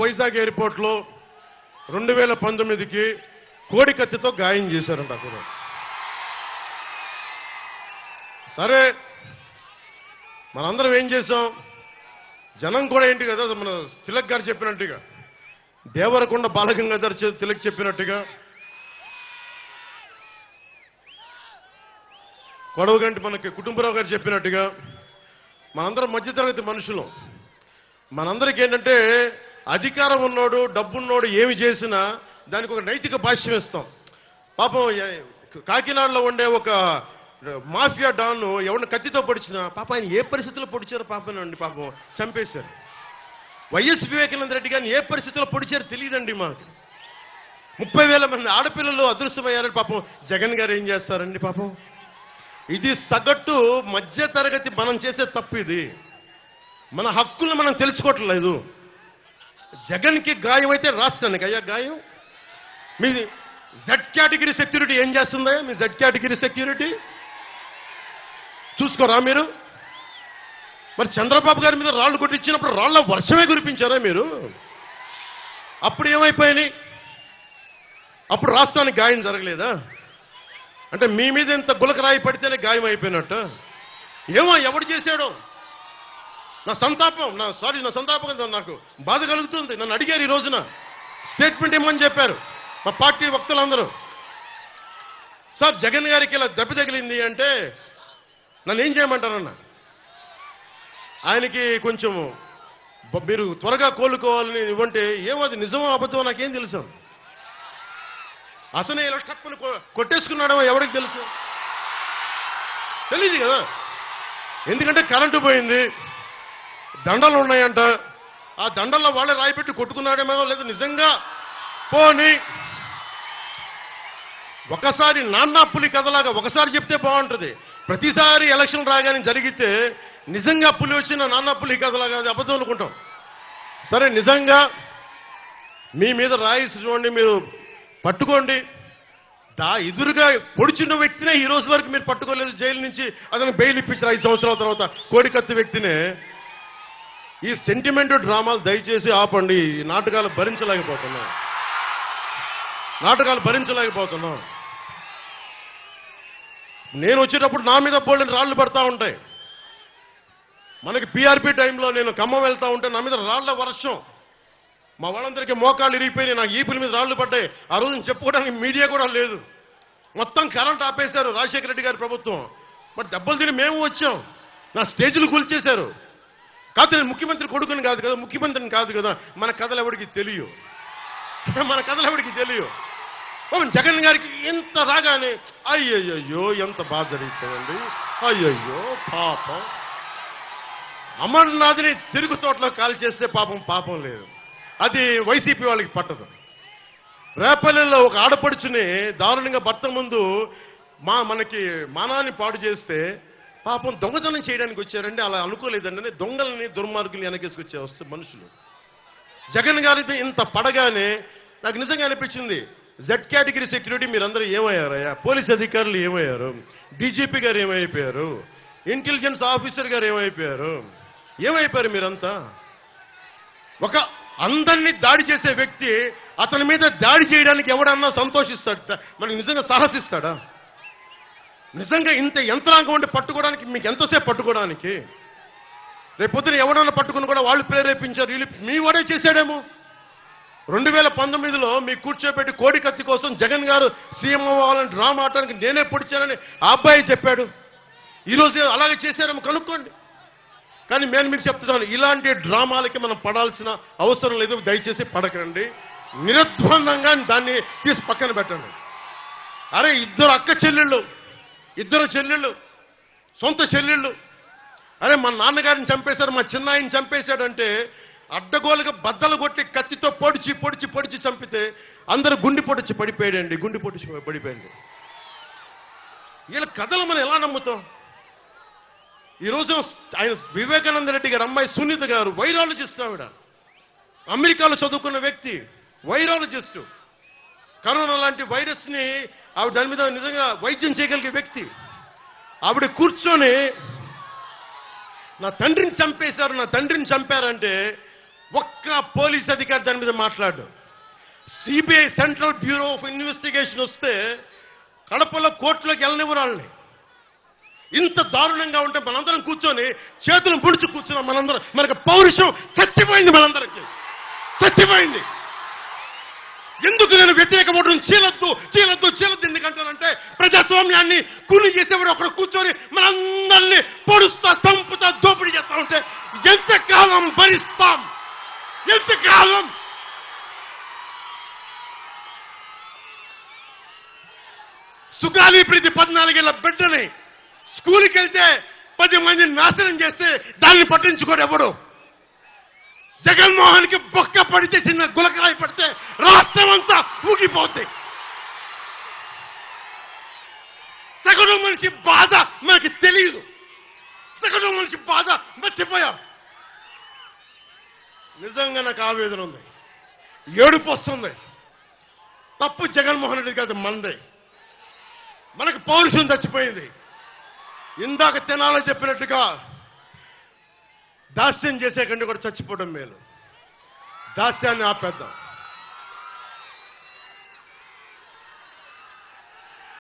వైజాగ్ ఎయిర్పోర్ట్లో 2019కి కోడి కత్తితో గాయం చేశారంట అక్కడ. సరే, మనందరం ఏం చేశాం? జనం కూడా ఏంటి కదా, మన తిలక్ గారు చెప్పినట్టుగా, దేవరకొండ బాలగంగాధర్ తిలక్ చెప్పినట్టుగా, కొడవగంటి మనకి కుటుంబరావు గారు చెప్పినట్టుగా, మనందరం మధ్యతరగతి మనుషులు. మనందరికీ ఏంటంటే, అధికారం ఉన్నోడు డబ్బున్నోడు ఏమి చేసినా దానికి ఒక నైతిక భాష్యం ఇస్తాం. పాపం కాకినాడలో ఉండే ఒక మాఫియా డాన్ ఎవరిని కత్తితో పొడిచినా పాపం ఆయన ఏ పరిస్థితుల్లో పొడిచారో పాపనండి, పాపం చంపేశారు. వైఎస్ వివేకానంద రెడ్డి గారిని ఏ పరిస్థితుల్లో పొడిచారో తెలియదండి మాకు. 30,000 మంది ఆడపిల్లలు అదృశ్యమయ్యారని పాపం జగన్ గారు ఏం చేస్తారండి పాపం. ఇది సగటు మధ్య తరగతి మనం చేసే తప్పు. ఇది మన హక్కులను మనం తెలుసుకోవట్లేదు. జగన్కి గాయం అయితే రాష్ట్రానికి అయ్యా గాయం. మీ జెడ్ కేటగిరీ సెక్యూరిటీ ఏం చేస్తుందా? మీ జెడ్ కేటగిరీ సెక్యూరిటీ చూసుకోరా మీరు? మరి చంద్రబాబు గారి మీద రాళ్లు కొట్టించినప్పుడు రాళ్ల వర్షమే కురిపించారా మీరు? అప్పుడు ఏమైపోయినాయి? అప్పుడు రాష్ట్రానికి గాయం జరగలేదా? అంటే మీ మీద ఇంత గులకరాయి పడితేనే గాయం అయిపోయినట్టు. ఏమో ఎవడు చేశాడో నా సంతాపం, నా సంతాపం కదా, నాకు బాధ కలుగుతుంది. నన్ను అడిగారు ఈ రోజున స్టేట్మెంట్ ఇవ్వమని చెప్పారు మా పార్టీ వక్తలందరూ. సార్ జగన్ గారికి ఇలా దెబ్బ తగిలింది అంటే నన్ను ఏం చేయమంటారన్న? ఆయనకి కొంచెం మీరు త్వరగా కోలుకోవాలని ఇవ్వంటే ఏమో అది నిజమో అబద్ధమో నాకేం తెలుసు. అతనే ఇలా టక్కుని కొట్టేసుకున్నాడో ఎవరికి తెలుసు? తెలియదు కదా. ఎందుకంటే కరెంటు పోయింది, దండలు ఉన్నాయంట, ఆ దండల్లో వాళ్ళే రాయిపెట్టి కొట్టుకున్నాడేమో, లేదు నిజంగా పోని ఒకసారి నాన్న పులి కథలాగా ఒకసారి చెప్తే బాగుంటుంది. ప్రతిసారి ఎలక్షన్ రాగానే జరిగితే నిజంగా పులి వచ్చిన నాన్న పులి కథలాగా అది అబద్ధం అనుకుంటాం. సరే, నిజంగా మీ మీద రాయిసినోండి మీరు పట్టుకోండి. ఎదురుగా పొడిచిన వ్యక్తినే ఈ రోజు వరకు మీరు పట్టుకోలేదు. జైలు నుంచి అతను బెయిల్ ఇప్పించారు 5 సంవత్సరాల తర్వాత. కోడికత్తి వ్యక్తినే. ఈ సెంటిమెంట్ డ్రామాలు దయచేసి ఆపండి. ఈ నాటకాలు భరించలేకపోతున్నాం. నేను వచ్చేటప్పుడు నా మీద బోల్డెన్ రాళ్లు పడతా ఉంటాయి. మనకి పీఆర్పీ టైంలో నేను ఖమ్మం వెళ్తా ఉంటే నా మీద రాళ్ల వర్షం. మా వాళ్ళందరికీ మోకాళ్ళు ఇరిగిపోయినాయి, నాకు ఈపుల మీద రాళ్లు పడ్డాయి. ఆ రోజున చెప్పుకోవడానికి మీడియా కూడా లేదు. మొత్తం కరెంట్ ఆపేశారు రాజశేఖర రెడ్డి గారి ప్రభుత్వం. మరి దెబ్బలు తిని మేము వచ్చాం. నా స్టేజ్లు కూల్చేశారు. కాదు, నేను ముఖ్యమంత్రి కొడుకుని కాదు కదా, ముఖ్యమంత్రిని కాదు కదా. మన కథలు ఎవరికి తెలియవు. జగన్ గారికి ఇంత రాగానే అయ్యయ్యో ఎంత బాధ జరుగుతుందండి, అయ్యయ్యో పాపం. అమర్నాథ్ని తిరుగు తోటలో కాల్ చేస్తే పాపం లేదు. అది వైసీపీ వాళ్ళకి పట్టదు. రేపల్లెల్లో ఒక ఆడపడుచుని దారుణంగా భర్త ముందు మనకి మానాన్ని పాడు చేస్తే పాపం దొంగతనం చేయడానికి వచ్చారండి. అలా అనుకోలేదండి. దొంగలని దుర్మార్గుల్ని వెనకేసుకొచ్చే వస్తే మనుషులు. జగన్ గారిది ఇంత పడగానే నాకు నిజంగా అనిపించింది, జెడ్ కేటగిరీ సెక్యూరిటీ మీరందరూ ఏమయ్యారయ్యా? పోలీస్ అధికారులు ఏమయ్యారు? డీజీపీ గారు ఏమైపోయారు? ఇంటెలిజెన్స్ ఆఫీసర్ గారు ఏమైపోయారు మీరంతా? ఒక అందరినీ దాడి చేసే వ్యక్తి అతని మీద దాడి చేయడానికి ఎవడన్నా సంతోషిస్తాడు? మనకి నిజంగా సాహసిస్తాడా? నిజంగా ఇంత యంత్రాంగం ఉంటే పట్టుకోవడానికి మీకు ఎంతసేపు పట్టుకోవడానికి? రేపొద్దున ఎవడన్నా పట్టుకుని కూడా వాళ్ళు ప్రేరేపించారు, వీళ్ళు మీ వాడే చేశాడేమో. 2019లో మీ కూర్చోబెట్టి కోడి కత్తి కోసం జగన్ గారు సీఎం అవ్వాలని డ్రామా ఆడటానికి నేనే పొడిచానని ఆ అబ్బాయి చెప్పాడు. ఈరోజు అలాగే చేశారేమో కనుక్కోండి. కానీ నేను మీకు చెప్తున్నాను, ఇలాంటి డ్రామాలకి మనం పడాల్సిన అవసరం లేదు. దయచేసి పడకండి. నిర్ద్వందంగా దాన్ని తీసి పక్కన పెట్టండి. అరే, ఇద్దరు చెల్లెళ్ళు, సొంత చెల్లెళ్ళు. అరే, మా నాన్నగారిని చంపేశారు, మా చిన్నాయిని చంపేశాడంటే అడ్డగోలుగా బద్దలు కొట్టి కత్తితో పొడిచి చంపితే అందరూ గుండి పొడిచి పడిపోయాడు. వీళ్ళ కథలు మనం ఎలా నమ్ముతాం? ఈరోజు ఆయన వివేకానంద రెడ్డి గారు అమ్మాయి సునీత గారు వైరాలజిస్ట్. ఆవిడ అమెరికాలో చదువుకున్న వ్యక్తి, వైరాలజిస్టు. కరోనా లాంటి వైరస్ ని ఆవిడ దాని మీద నిజంగా వైద్యం చేయగలిగే వ్యక్తి. ఆవిడ కూర్చొని నా తండ్రిని చంపారంటే ఒక్క పోలీస్ అధికారి దాని మీద మాట్లాడు. CBI central bureau of investigation వస్తే కడపలో కోర్టులోకి వెళ్ళనివ్వరు వాళ్ళని. ఇంత దారుణంగా ఉంటే మనందరం కూర్చొని చేతులు ముడిచి కూర్చున్నాం. మనందరం, మనకు పౌరుషం చచ్చిపోయింది, మనందరికి చచ్చిపోయింది. ఎందుకు నేను వ్యతిరేక ఓటును చీలద్దు చీలద్దు చీలద్దు ఎందుకంటానంటే, ప్రజాస్వామ్యాన్ని కూని చేసేవాడు ఒకడు కూర్చొని మనందరినీ పొడుస్తా, చంపుతా, దోపిడీ చేస్తా ఉంటే ఎంతకాలం భరిస్తాం? ఎంతకాలం? సుగాలి ప్రీతి 14 ఏళ్ల బిడ్డని స్కూల్కి వెళ్తే 10 మందిని నాశనం చేస్తే దాన్ని పట్టించుకోడు ఎవడు. జగన్మోహన్ కి బొక్క పడితే, చిన్న గులకరాయి పడితే రాష్ట్రం అంతా ఊగిపోద్ది. సగటు మనిషి బాధ మనకి తెలియదు. సగటు మనిషి బాధ మర్చిపోయాం. నిజంగా నాకు ఆవేదన ఉంది, ఏడుపు వస్తుంది. తప్పు జగన్మోహన్ రెడ్డి కాదు, మందే. మనకు పౌరుషం చచ్చిపోయింది. ఇందాక తెనాలో చెప్పినట్టుగా దాస్యం చేసే కంటే కూడా చచ్చిపోవడం మేలు. దాస్యాన్ని ఆపేద్దాం.